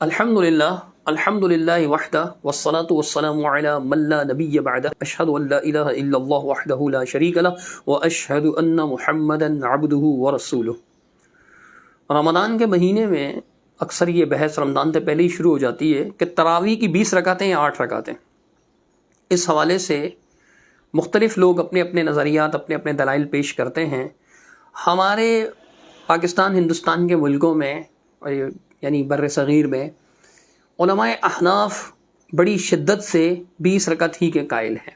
الحمد للہ وحدہ والصلاة والسلام علی من لا نبی بعدہ اشہد ان لا الہ الا اللہ وحدہ لا شریک لہ واشہد ان محمدا عبدہ ورسولہ۔ رمضان کے مہینے میں اکثر یہ بحث رمضان سے پہلے ہی شروع ہو جاتی ہے کہ تراویح کی 20 رکعتیں یا 8 رکعتیں۔ اس حوالے سے مختلف لوگ اپنے اپنے نظریات اپنے اپنے دلائل پیش کرتے ہیں۔ ہمارے پاکستان ہندوستان کے ملکوں میں یعنی بر صغیر میں علماء احناف بڑی شدت سے 20 رکعت ہی کے قائل ہیں،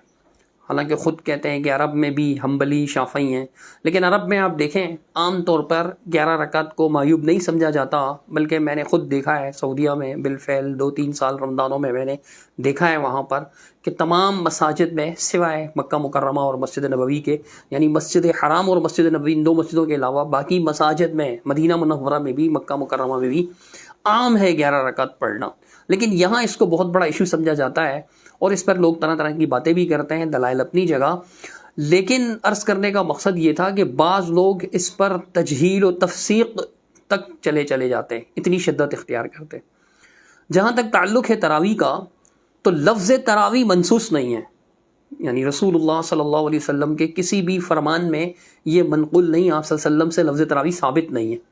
حالانکہ خود کہتے ہیں کہ عرب میں بھی حنبلی شافعی ہیں، لیکن عرب میں آپ دیکھیں عام طور پر 11 رکعت کو معیوب نہیں سمجھا جاتا، بلکہ میں نے خود دیکھا ہے سعودیہ میں بالفعل 2-3 سال رمضانوں میں نے دیکھا ہے وہاں پر کہ تمام مساجد میں سوائے مکہ مکرمہ اور مسجد نبوی کے، یعنی مسجد حرام اور مسجد نبوی ان 2 مسجدوں کے علاوہ باقی مساجد میں مدینہ منورہ میں بھی مکہ مکرمہ میں بھی عام ہے 11 رکعت پڑھنا، لیکن یہاں اس کو بہت بڑا ایشو سمجھا جاتا ہے اور اس پر لوگ طرح طرح کی باتیں بھی کرتے ہیں، دلائل اپنی جگہ۔ لیکن عرض کرنے کا مقصد یہ تھا کہ بعض لوگ اس پر تجہیل و تفسیق تک چلے جاتے ہیں، اتنی شدت اختیار کرتے ہیں۔ جہاں تک تعلق ہے تراویح کا، تو لفظ تراویح منصوص نہیں ہے، یعنی رسول اللہ صلی اللہ علیہ وسلم کے کسی بھی فرمان میں یہ منقول نہیں، آپ صلی اللہ علیہ وسلم سے لفظ تراویح ثابت نہیں ہے۔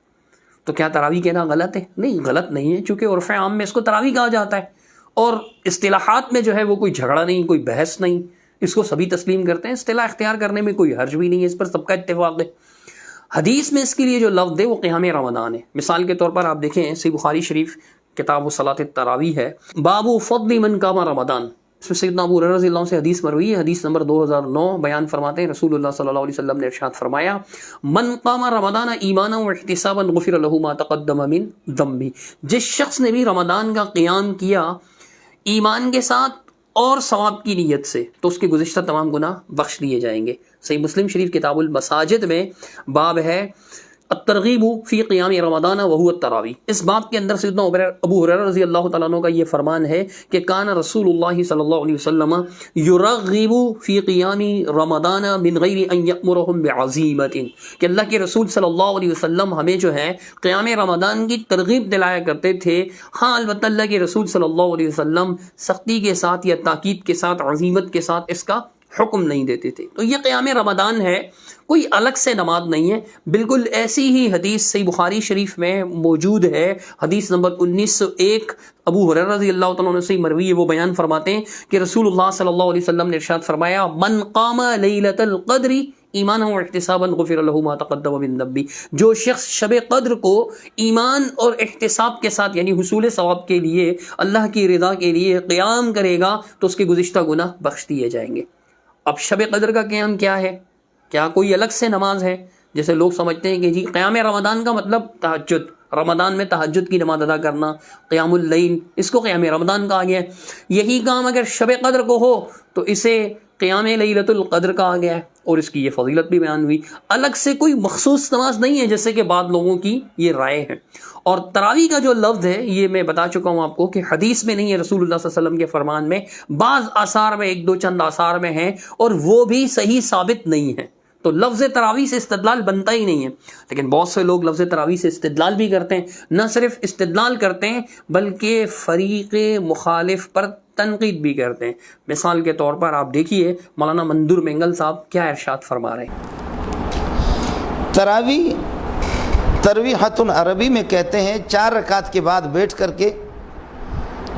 تو کیا تراویح کہنا غلط ہے؟ نہیں، غلط نہیں ہے، چونکہ عرف عام میں اس کو تراویح کہا جاتا ہے اور اصطلاحات میں جو ہے وہ کوئی جھگڑا نہیں، کوئی بحث نہیں، اس کو سبھی تسلیم کرتے ہیں، اصطلاح اختیار کرنے میں کوئی حرج بھی نہیں ہے، اس پر سب کا اتفاق ہے۔ حدیث میں اس کے لیے جو لفظ ہے وہ قیام رمضان ہے۔ مثال کے طور پر آپ دیکھیں صحیح بخاری شریف کتاب الصلاۃ التراویح ہے، باب فضل من قام رمضان، اس میں سیدنا ابو ہریرہ رضی اللہ عنہ سے حدیث مروی ہے، حدیث نمبر 2009 بیان فرماتے ہیں رسول اللہ صلی اللہ علیہ وسلم نے ارشاد فرمایا، من قام رمضان ایمانا واحتسابا غفر له ما تقدم من ذنبہ، جس شخص نے بھی رمضان کا قیام کیا ایمان کے ساتھ اور ثواب کی نیت سے تو اس کے گزشتہ تمام گناہ بخش دیے جائیں گے۔ صحیح مسلم شریف کتاب المساجد میں باب ہے الترغیب فی قیام رمضان وہو التراویح، اس باب کے اندر سیدنا ابو ہریرہ رضی اللہ تعالیٰ عنہ کا یہ فرمان ہے کہ کان رسول اللہ صلی اللہ علیہ وسلم یرغب فی قیام رمضان من غیر ان یأمرہم بعزیمت، کہ اللہ کے رسول صلی اللہ علیہ وسلم ہمیں جو ہے قیام رمضان کی ترغیب دلایا کرتے تھے، ہاں البتہ اللہ کے رسول صلی اللہ علیہ وسلم سختی کے ساتھ یا تاکید کے ساتھ عزیمت کے ساتھ اس کا حکم نہیں دیتے تھے۔ تو یہ قیام رمضان ہے، کوئی الگ سے نماز نہیں ہے، بالکل ایسی ہی حدیث صحیح بخاری شریف میں موجود ہے، حدیث نمبر 1901 ابو ہریرہ رضی اللہ تعالیٰ عنہ سے مروی ہے، وہ بیان فرماتے ہیں کہ رسول اللہ صلی اللہ علیہ وسلم نے ارشاد فرمایا، من قام لیلۃ القدر ایمانا واحتسابا غفر له ما تقدم من ذنبہ، جو شخص شب قدر کو ایمان اور احتساب کے ساتھ یعنی حصول ثواب کے لیے اللہ کی رضا کے لیے قیام کرے گا تو اس کے گزشتہ گناہ بخش دیے جائیں گے۔ اب شب قدر کا قیام کیا ہے؟ کیا کوئی الگ سے نماز ہے؟ جیسے لوگ سمجھتے ہیں کہ جی قیام رمضان کا مطلب تہجد، رمضان میں تہجد کی نماز ادا کرنا، قیام اللیل، اس کو قیام رمضان کہا گیا ہے۔ یہی کام اگر شب قدر کو ہو تو اسے قیام لیلۃ القدر کہا گیا ہے اور اس کی یہ فضیلت بھی بیان ہوئی۔ الگ سے کوئی مخصوص نماز نہیں ہے جیسے کہ بعض لوگوں کی یہ رائے ہے۔ اور تراویح کا جو لفظ ہے یہ میں بتا چکا ہوں آپ کو کہ حدیث میں نہیں ہے، رسول اللہ صلی اللہ علیہ وسلم کے فرمان میں، بعض آثار میں، 1-2 چند آثار میں ہیں اور وہ بھی صحیح ثابت نہیں ہے، تو لفظ تراویح سے استدلال بنتا ہی نہیں ہے۔ لیکن بہت سے لوگ لفظ تراویح سے استدلال بھی کرتے ہیں، نہ صرف استدلال کرتے ہیں بلکہ فریق مخالف پر تنقید بھی کرتے ہیں۔ مثال کے طور پر آپ دیکھیے مولانا منظور مینگل صاحب کیا ارشاد فرما رہے ہیں۔ ترویحۃ عربی میں کہتے ہیں 4 رکعت کے بعد بیٹھ کر کے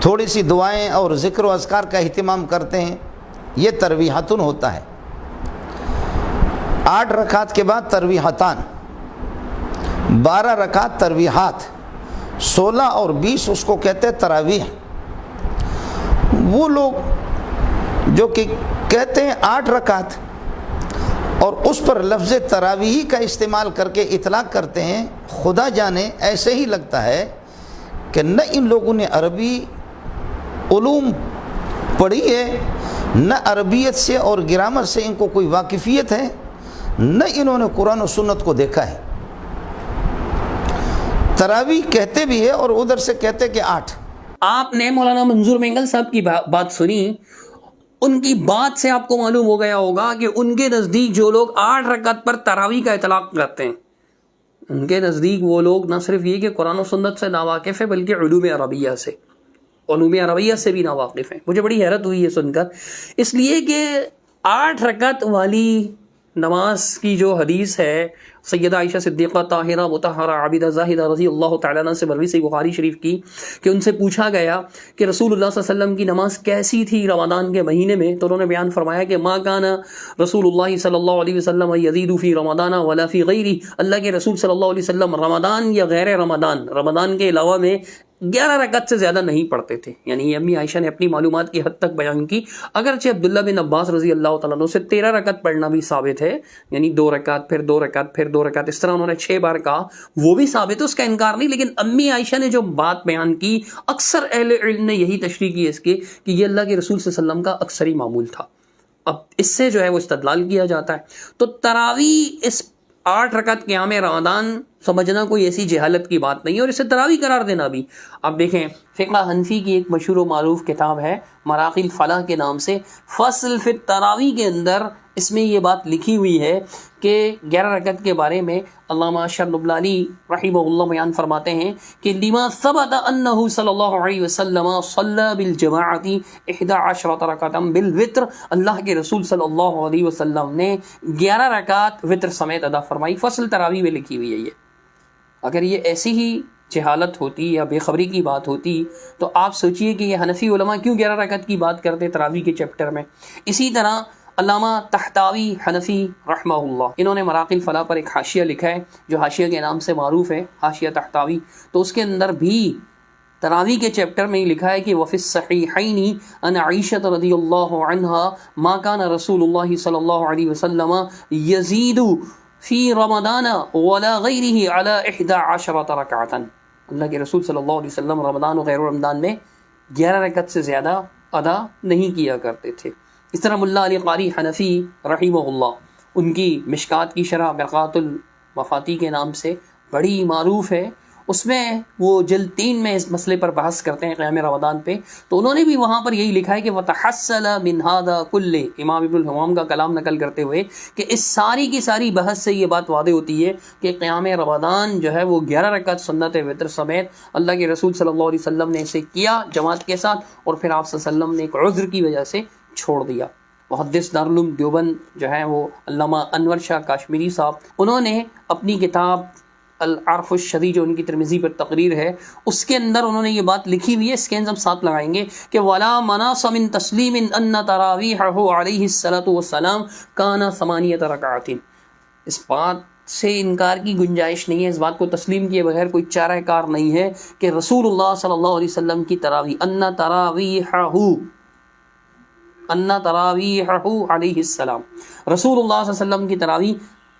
تھوڑی سی دعائیں اور ذکر و اذکار کا اہتمام کرتے ہیں، یہ ترویحۃ ہوتا ہے۔ 8 رکعت کے بعد ترویحتان، 12 رکعت ترویحات، 16 اور 20 اس کو کہتے ہیں تراویح۔ وہ لوگ جو کہ کہتے ہیں 8 رکعت اور اس پر لفظ تراویح کا استعمال کر کے اطلاق کرتے ہیں، خدا جانے ایسے ہی لگتا ہے کہ نہ ان لوگوں نے عربی علوم پڑھی ہے، نہ عربیت سے اور گرامر سے ان کو کوئی واقفیت ہے، نہ انہوں نے قرآن و سنت کو دیکھا ہے۔ تراویح کہتے بھی ہے اور ادھر سے کہتے کہ 8۔ آپ نے مولانا منظور مینگل صاحب کی بات سنی، ان کی بات سے آپ کو معلوم ہو گیا ہوگا کہ ان کے نزدیک جو لوگ 8 رکعت پر تراویح کا اطلاق کرتے ہیں ان کے نزدیک وہ لوگ نہ صرف یہ کہ قرآن و سنت سے ناواقف ہے بلکہ علوم عربیہ سے، علوم عربیہ سے بھی ناواقف ہیں۔ مجھے بڑی حیرت ہوئی ہے سن کر، اس لیے کہ 8 رکعت والی نماز کی جو حدیث ہے سیدہ عائشہ صدیقہ طاہرہ مطہرہ عابدہ زاہدہ رضی اللہ تعالیٰ عنہ سے مروی صحیح بخاری شریف کی کہ ان سے پوچھا گیا کہ رسول اللہ صلی اللہ علیہ وسلم کی نماز کیسی تھی رمضان کے مہینے میں، تو انہوں نے بیان فرمایا کہ ما کان رسول اللہ صلی اللہ علیہ وسلم یزید فی رمضان ولا فی غیری، اللہ کے رسول صلی اللہ علیہ وسلم رمضان یا غیر رمضان کے علاوہ میں 11 رکعت سے زیادہ نہیں پڑھتے تھے۔ یعنی امی عائشہ نے اپنی معلومات کی حد تک بیان کی، اگرچہ عبداللہ بن عباس رضی اللہ تعالیٰ عنہ سے 13 رکعت پڑھنا بھی ثابت ہے، یعنی 2 رکعت پھر 2 رکعت پھر 2 رکعت، اس طرح انہوں نے 6 بار کہا، وہ بھی ثابت ہے، اس کا انکار نہیں۔ لیکن امی عائشہ نے جو بات بیان کی، اکثر اہل علم نے یہی تشریح کی اس کے کہ یہ اللہ کے رسول صلی اللہ علیہ وسلم کا اکثری معمول تھا۔ اب اس سے جو ہے وہ استدلال کیا جاتا ہے۔ تو تراویح اس 8 رکعت قیام رمضان سمجھنا کوئی ایسی جہالت کی بات نہیں ہے، اور اسے تراویح قرار دینا بھی۔ اب دیکھیں فقہ حنفی کی ایک مشہور و معروف کتاب ہے مراقی الفلاح کے نام سے، فصل فی التراویح کے اندر اس میں یہ بات لکھی ہوئی ہے کہ 11 رکعت کے بارے میں علامہ شرنبلانی رحمہ اللہ بیان فرماتے ہیں کہ لما ثبت انہ صلی اللہ علیہ وسلم صلی بالجماعت 11 رکعتا بالوتر، اللہ کے رسول صلی اللہ علیہ وسلم نے 11 رکعت وتر سمیت ادا فرمائی۔ فصل تراویح میں لکھی ہوئی ہے یہ۔ اگر یہ ایسی ہی جہالت ہوتی یا بے خبری کی بات ہوتی تو آپ سوچئے کہ یہ حنفی علماء کیوں 11 رکعت کی بات کرتے تراویح کے چیپٹر میں۔ اسی طرح علامہ تحتاوی حنفی رحمہ اللہ، انہوں نے مراقی الفلاح پر ایک حاشیہ لکھا ہے جو حاشیہ کے نام سے معروف ہے، حاشیہ تحتاوی، تو اس کے اندر بھی تراویح کے چیپٹر میں لکھا ہے کہ وفی الصحیحین ان عائشہ رضی اللہ عنہا ما کان رسول اللہ صلی اللہ علیہ وسلم یزید فی رمضان ولا غیرہ علی 11 رکعتا، اللہ کے رسول صلی اللہ علیہ وسلم رمضان و غیر رمضان میں 11 رکعت سے زیادہ ادا نہیں کیا کرتے تھے۔ اس طرح ملا علی قاری حنفی رحمہ اللہ، ان کی مشکات کی شرح مرقات المفاتی کے نام سے بڑی معروف ہے، اس میں وہ جلد 3 میں اس مسئلے پر بحث کرتے ہیں قیام رمضان پہ، تو انہوں نے بھی وہاں پر یہی لکھا ہے کہ وتحصل من هذا كل، امام ابن الحمام کا کلام نقل کرتے ہوئے کہ اس ساری کی ساری بحث سے یہ بات واضح ہوتی ہے کہ قیام رمضان جو ہے وہ 11 رکعت سنت وتر سمیت اللہ کے رسول صلی اللہ علیہ وسلم نے اسے کیا جماعت کے ساتھ، اور پھر آپ صلی اللہ علیہ وسلم نے ایک عذر کی وجہ سے چھوڑ دیا۔ محدث دارالعلوم دیوبند جو ہے وہ علامہ انور شاہ کاشمیری صاحب، انہوں نے اپنی کتاب العرف الشدید جو ان کی ترمذی پر تقریر ہے، اس کے اندر انہوں نے یہ بات لکھی ہوئی ہے، اس کے ہم ساتھ لگائیں گے کہ ولا مناص من تسلیم ان تراویحہ علیہ الصلاۃ والسلام کان 8 رکعات، اس بات سے انکار کی گنجائش نہیں ہے، اس بات کو تسلیم کیے بغیر کوئی چارہ کار نہیں ہے کہ رسول اللہ صلی اللہ علیہ وسلم کی تراویح ان تراویحہ علیہ السلام، رسول اللہ صلی اللہ علیہ وسلم کی تراویح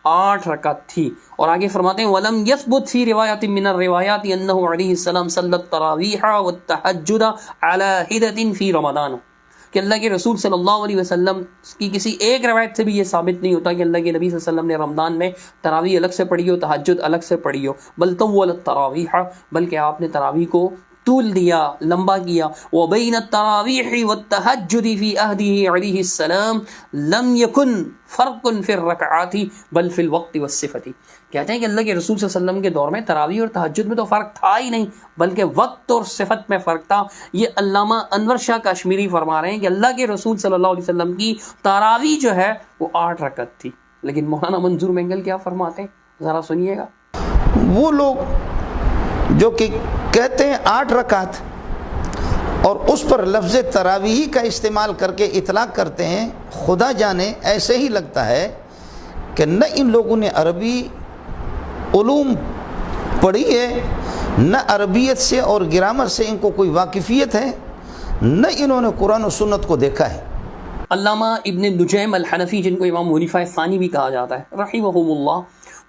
8 رکعت تھی۔ اور آگے فرماتے ہیں وَلَمْ يَثْبُتْ فِي رِوَایَةٍ مِّنَ الرِّوَایَاتِ أَنَّهُ عَلَيْهِ السَّلَامُ صَلَّى التَّرَاوِیحَ وَالتَّهَجُّدَ عَلَى حِدَةٍ فِي رَمَضَانَ، کہ اللہ کے رسول صلی اللہ علیہ وسلم کی کسی ایک روایت سے بھی یہ ثابت نہیں ہوتا کہ اللہ کے نبی صلی اللہ علیہ وسلم نے رمضان میں تراویح الگ سے پڑھی ہو، تہجد الگ سے پڑھی ہو، بل طول التراویح، بلکہ آپ نے تراویح کو طول دیا، لمبا کیا۔ وبین التراویح والتہجد فی عہدہ علیہ السلام لم یکن فرق فی الرکعات بل فی الوقت والصفت، کہتے ہیں کہ اللہ کے رسول صلی اللہ علیہ وسلم کے دور میں تراویح اور تہجد میں تو فرق تھا ہی نہیں، بلکہ وقت اور صفت میں فرق تھا۔ یہ علامہ انور شاہ کاشمیری فرما رہے ہیں کہ اللہ کے رسول صلی اللہ علیہ وسلم کی تراویح جو ہے وہ 8 رکعت تھی، لیکن مولانا منظور مینگل کیا فرماتے ہیں ذرا سنیے گا۔ وہ لوگ جو کہ کہتے ہیں 8 رکعت اور اس پر لفظ تراویح کا استعمال کر کے اطلاق کرتے ہیں، خدا جانے ایسے ہی لگتا ہے کہ نہ ان لوگوں نے عربی علوم پڑھی ہے، نہ عربیت سے اور گرامر سے ان کو کوئی واقفیت ہے، نہ انہوں نے قرآن و سنت کو دیکھا ہے۔ علامہ ابن نجیم الحنفی، جن کو امام حنیفہ ثانی بھی کہا جاتا ہے رحمہم اللہ،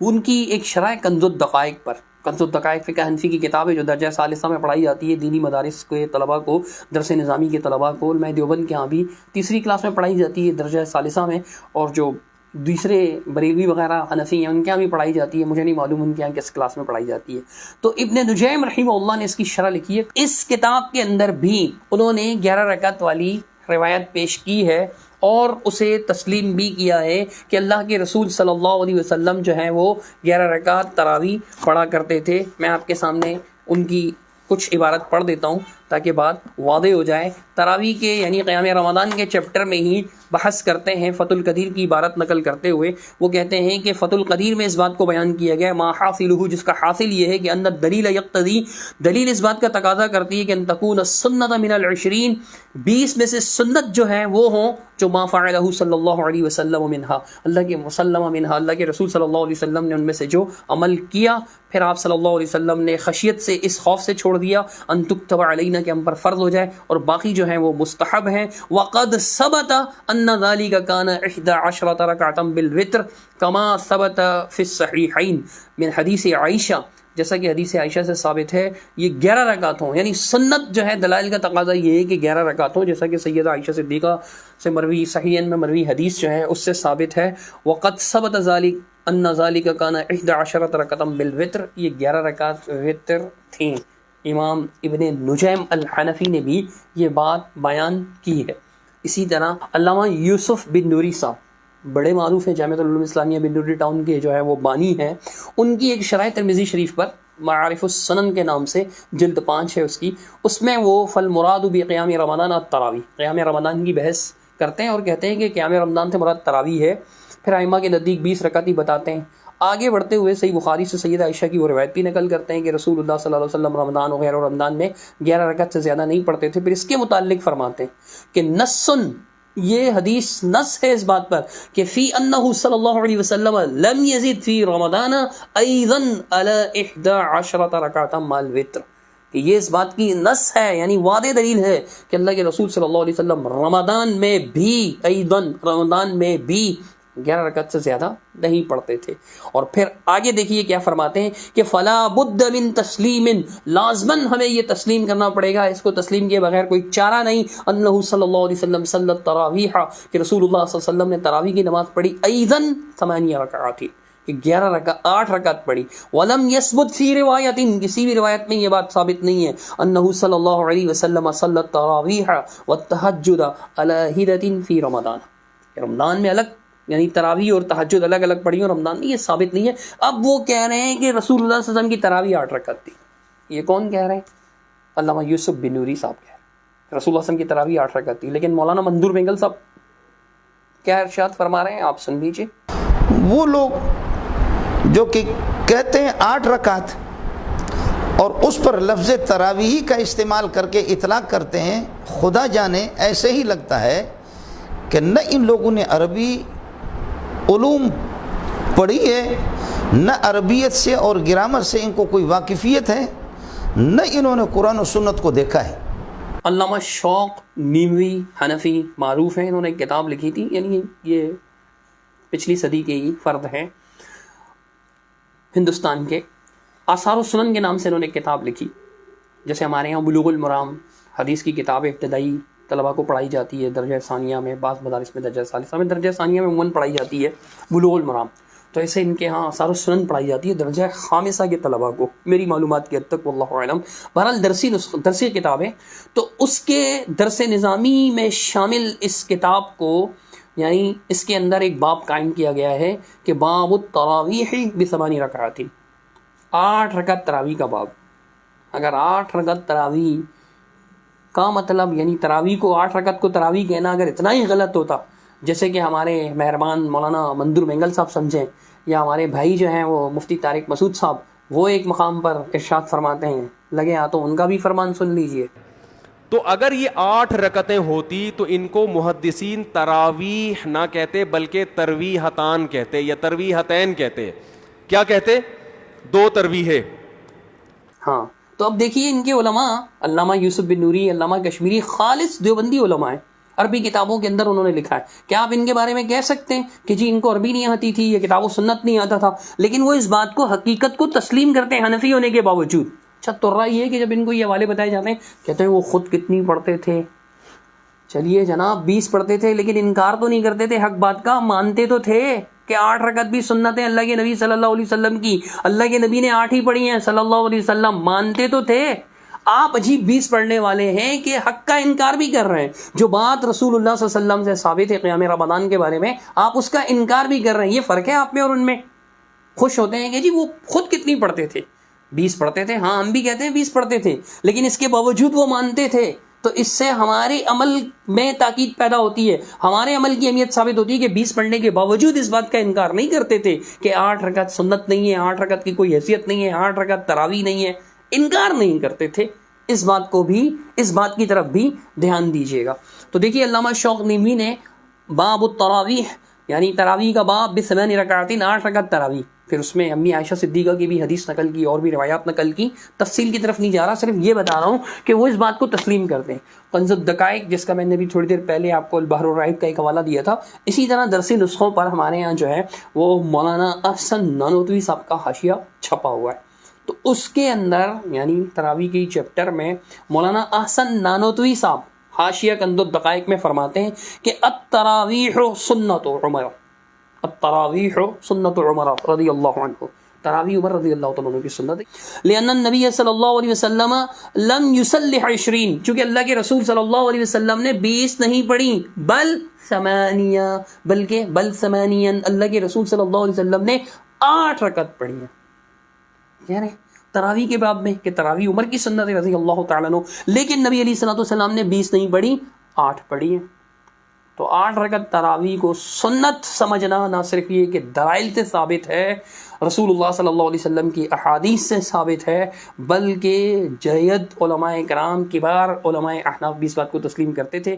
ان کی ایک شرح کنز الدقائق پر، کنز الدقائق فقہ حنفی کی کتاب ہے جو درجہ ثالثہ میں پڑھائی جاتی ہے دینی مدارس کے طلباء کو، درس نظامی کے طلباء کو، علماء دیوبند کے ہاں بھی 3ری کلاس میں پڑھائی جاتی ہے درجہ ثالثہ میں، اور جو دوسرے بریلوی وغیرہ حنفی ہیں ان کے یہاں بھی پڑھائی جاتی ہے، مجھے نہیں معلوم ان کے یہاں کس کلاس میں پڑھائی جاتی ہے۔ تو ابن نجیم رحمہ اللہ نے اس کی شرح لکھی ہے، اس کتاب کے اندر بھی انہوں نے 11 رکعت والی روایت پیش کی ہے، اور اسے تسلیم بھی کیا ہے کہ اللہ کے رسول صلی اللہ علیہ وسلم جو ہیں وہ 11 رکعت تراویح پڑھا کرتے تھے. میں آپ کے سامنے ان کی کچھ عبارت پڑھ دیتا ہوں تاکہ بات واضح ہو جائے. تراویح کے یعنی قیام رمضان کے چیپٹر میں ہی بحث کرتے ہیں فتح القدیر کی عبارت نقل کرتے ہوئے. وہ کہتے ہیں کہ فتح القدیر میں اس بات کو بیان کیا گیا ما حاصلہ، جس کا حاصل یہ ہے کہ ان الدلیل یقتضی، دلیل اس بات کا تقاضا کرتی ہے کہ ان تکون السنۃ من العشرین، 20 میں سے سنت جو ہیں وہ ہوں جو ما فعلہ صلی اللہ علیہ وسلم منہا، اللہ کے مسلمہ منہا، اللہ کے رسول صلی اللہ علیہ وسلم نے ان میں سے جو عمل کیا. پھر آپ صلی اللہ علیہ وسلم نے خشیت سے اس خوف سے چھوڑ دیا ان تکتب علینا کہ ہم پر فرض ہو جائے، اور باقی جو ہیں وہ مستحب ہیں. وقد ثبت ان ذلك كان 11 ركعة بالوتر كما ثبت في الصحيحين من حدیث عائشہ، جیسا کہ حدیث عائشہ سے ثابت ہے یہ 11 رکعت ہوں. یعنی سنت جو ہے دلائل کا تقاضا یہ ہے کہ 11 رکعت ہوں، جیسا کہ سیدہ عائشہ صدیقہ سے مروی صحیحین میں مروی حدیث جو ہے اس سے ثابت ہے. وقد ثبت ذلك ان ذلك كان 11 ركعة بالوتر، یہ 11 رکعت وتر تھیں. امام ابن نجیم الحنفی نے بھی یہ بات بیان کی ہے. اسی طرح علامہ یوسف بن نوری صاحب بڑے معروف ہیں، جامعۃ العلوم اسلامیہ بن نوری ٹاؤن کے جو ہے وہ بانی ہیں. ان کی ایک شرح ترمذی شریف پر معارف السنن کے نام سے جلد 5 ہے اس کی، اس میں وہ فالمراد بقیام رمضان التراویح، قیام رمضان کی بحث کرتے ہیں اور کہتے ہیں کہ قیام رمضان سے مراد تراویح ہے. پھر ائمہ کے نزدیک 20 رکعت ہی بتاتے ہیں. آگے بڑھتے ہوئے صحیح بخاری سے سیدہ عائشہ کی وہ روایت بھی نقل کرتے ہیں کہ رسول اللہ صلی اللہ علیہ وسلم رمضان وغیرہ رمضان میں 11 رکعت سے زیادہ نہیں پڑھتے تھے. پھر اس کے متعلق فرماتے ہیں کہ نسن، یہ حدیث نص ہے اس بات پر کہ فی انہ صلی اللہ علیہ وسلم لم یزد فی رمضان ایضا علی 11 رکعۃ مع الوتر، کہ یہ اس بات کی نص ہے یعنی واضح دلیل ہے کہ اللہ کے رسول صلی اللہ علیہ وسلم رمضان میں بھی ایضاً رمضان میں بھی 11 رکعت سے زیادہ نہیں پڑھتے تھے. اور پھر آگے دیکھیے کیا فرماتے ہیں کہ فلا بد من تسلیم، لازماً ہمیں یہ تسلیم کرنا پڑے گا، اس کو تسلیم کیے بغیر کوئی چارہ نہیں. انہ صلی اللہ علیہ وسلم صلی التراویح، کہ رسول اللہ صلی اللہ علیہ وسلم نے تراویح کی نماز پڑھی ایضاً 8 رکعات، کہ 8 رکعت پڑھی. ولم یثبت فی روایت، کسی بھی روایت میں یہ بات ثابت نہیں ہے انہ صلی اللہ علیہ وسلم صلی التراویح والتہجد علی ہدۃ فی رمضان، رمضان میں الگ یعنی تراویح اور تہجد الگ الگ پڑھی اور رمضان میں، یہ ثابت نہیں ہے. اب وہ کہہ رہے ہیں کہ رسول اللہ صلی اللہ علیہ وسلم کی تراویح 8 رکعت تھی. یہ کون کہہ رہے ہیں؟ علامہ یوسف بن نوری صاحب کہہ رہے ہیں رسول اللہ صلی اللہ علیہ وسلم کی تراویح 8 رکعت تھی. لیکن مولانا منظور بینگل صاحب کیا ارشاد فرما رہے ہیں آپ سن لیجیے. وہ لوگ جو کہ کہتے ہیں 8 رکعت اور اس پر لفظ تراویح کا استعمال کر کے اطلاق کرتے ہیں، خدا جانے ایسے ہی لگتا ہے کہ نہ ان لوگوں نے عربی علوم پڑھی ہے، نہ عربیت سے اور گرامر سے ان کو کوئی واقفیت ہے، نہ انہوں نے قرآن و سنت کو دیکھا ہے. علامہ شوق نیموی حنفی معروف ہیں، انہوں نے ایک کتاب لکھی تھی، یعنی یہ پچھلی صدی کے ہی فرد ہیں ہندوستان کے. آثار السنن کے نام سے انہوں نے ایک کتاب لکھی. جیسے ہمارے یہاں بلوغ المرام حدیث کی کتاب ابتدائی طلبہ کو پڑھائی جاتی ہے درجہ ثانیہ میں، بعض مدارس میں درجہ ثالثہ میں، درجہ ثانیہ میں عموماً پڑھائی جاتی ہے بلوغ المرام. تو ایسے ان کے ہاں آثار السنن پڑھائی جاتی ہے درجہ خامسہ کے طلبہ کو، میری معلومات کی حد تک واللہ اعلم. بہرحال درسی کتاب ہے. تو اس کے درس نظامی میں شامل اس کتاب کو یعنی اس کے اندر ایک باب قائم کیا گیا ہے کہ باب التراویح ب8 رکعات، 8 رکعت تراویح کا باب. اگر 8 رکعت تراویح کا مطلب یعنی تراویح کو 8 رکعت کو تراویح کہنا اگر اتنا ہی غلط ہوتا جیسے کہ ہمارے مہربان مولانا منظور بینگل صاحب سمجھیں، یا ہمارے بھائی جو ہیں وہ مفتی طارق مسعود صاحب وہ ایک مقام پر ارشاد فرماتے ہیں، لگے تو ان کا بھی فرمان سن لیجئے. تو اگر یہ 8 رکعتیں ہوتی تو ان کو محدثین تراویح نہ کہتے بلکہ ترویحتان کہتے یا ترویحتین کہتے. کیا کہتے؟ 2 ترویحیں. ہاں تو اب دیکھیے ان کے علماء علامہ یوسف بن نوری، علامہ کشمیری خالص دیوبندی علماء ہیں، عربی کتابوں کے اندر انہوں نے لکھا ہے. کیا آپ ان کے بارے میں کہہ سکتے ہیں کہ جی ان کو عربی نہیں آتی تھی یا کتاب و سنت نہیں آتا تھا؟ لیکن وہ اس بات کو حقیقت کو تسلیم کرتے ہیں حنفی ہونے کے باوجود. اچھا تو رہا یہ کہ جب ان کو یہ حوالے بتائے جاتے ہیں کہتے ہیں وہ خود کتنی پڑھتے تھے. چلیے جناب 20 پڑھتے تھے لیکن انکار تو نہیں کرتے تھے حق بات کا، مانتے تو تھے کہ 8 رکعت بھی سنت ہے اللہ کے نبی صلی اللہ علیہ وسلم کی، اللہ کے نبی نے 8 ہی پڑھی ہیں صلی اللہ علیہ وسلم، مانتے تو تھے. آپ عجیب 20 پڑھنے والے ہیں کہ حق کا انکار بھی کر رہے ہیں. جو بات رسول اللہ صلی اللہ علیہ وسلم سے ثابت ہے قیام رمضان کے بارے میں، آپ اس کا انکار بھی کر رہے ہیں. یہ فرق ہے آپ میں اور ان میں. خوش ہوتے ہیں کہ جی وہ خود کتنی پڑھتے تھے، 20 پڑھتے تھے. ہاں ہم بھی کہتے ہیں 20 پڑھتے تھے، لیکن اس کے باوجود وہ مانتے تھے. تو اس سے ہمارے عمل میں تاکید پیدا ہوتی ہے، ہمارے عمل کی اہمیت ثابت ہوتی ہے کہ 20 پڑھنے کے باوجود اس بات کا انکار نہیں کرتے تھے کہ 8 رکعت سنت نہیں ہے، 8 رکعت کی کوئی حیثیت نہیں ہے، 8 رکعت تراویح نہیں ہے. انکار نہیں کرتے تھے. اس بات کی طرف بھی دھیان دیجیے گا. تو دیکھیے علامہ شوق نیمی نے باب التراویح یعنی تراویح کا باب ب8 رکعات 8 رکعت تراویح، پھر اس میں امی عائشہ صدیقہ کی بھی حدیث نقل کی اور بھی روایات نقل کی. تفصیل کی طرف نہیں جا رہا، صرف یہ بتا رہا ہوں کہ وہ اس بات کو تسلیم کرتے ہیں. کنز الدقائق جس کا میں نے بھی تھوڑی دیر پہلے آپ کو البحر الرائق کا ایک حوالہ دیا تھا، اسی طرح درسی نسخوں پر ہمارے یہاں جو ہے وہ مولانا احسن نانوتوی صاحب کا حاشیہ چھپا ہوا ہے. تو اس کے اندر یعنی تراویح کی چیپٹر میں مولانا احسن نانوتوی صاحب حاشیہ کنز الدقائق میں فرماتے ہیں کہ التراویح سنت عمر، التراویح سنت عمر رضی اللہ عنہ، تراویح عمر رضی اللہ تعالیٰ عنہ کی سنت ہے. لأن النبی صلی اللہ علیہ وسلم لم یصلح 20، چونکہ اللہ کے رسول صلی اللہ علیہ وسلم نے 20 نہیں پڑھی، بل 8 بلکہ اللہ کے رسول صلی اللہ علیہ وسلم نے 8 رکعت پڑھی ہیں. یعنی تراویح کے باب میں کہ تراویح عمر کی سنت رضی اللہ تعالیٰ عنہ، لیکن نبی علیہ الصلوۃ والسلام نے 20 نہیں پڑھی، 8 پڑھی ہیں. تو 8 رکعت تراویح کو سنت سمجھنا نہ صرف یہ کہ دلائل سے ثابت ہے، رسول اللہ صلی اللہ علیہ وسلم کی احادیث سے ثابت ہے، بلکہ جید علماء کرام کبار علماء احناف بھی اس بات کو تسلیم کرتے تھے.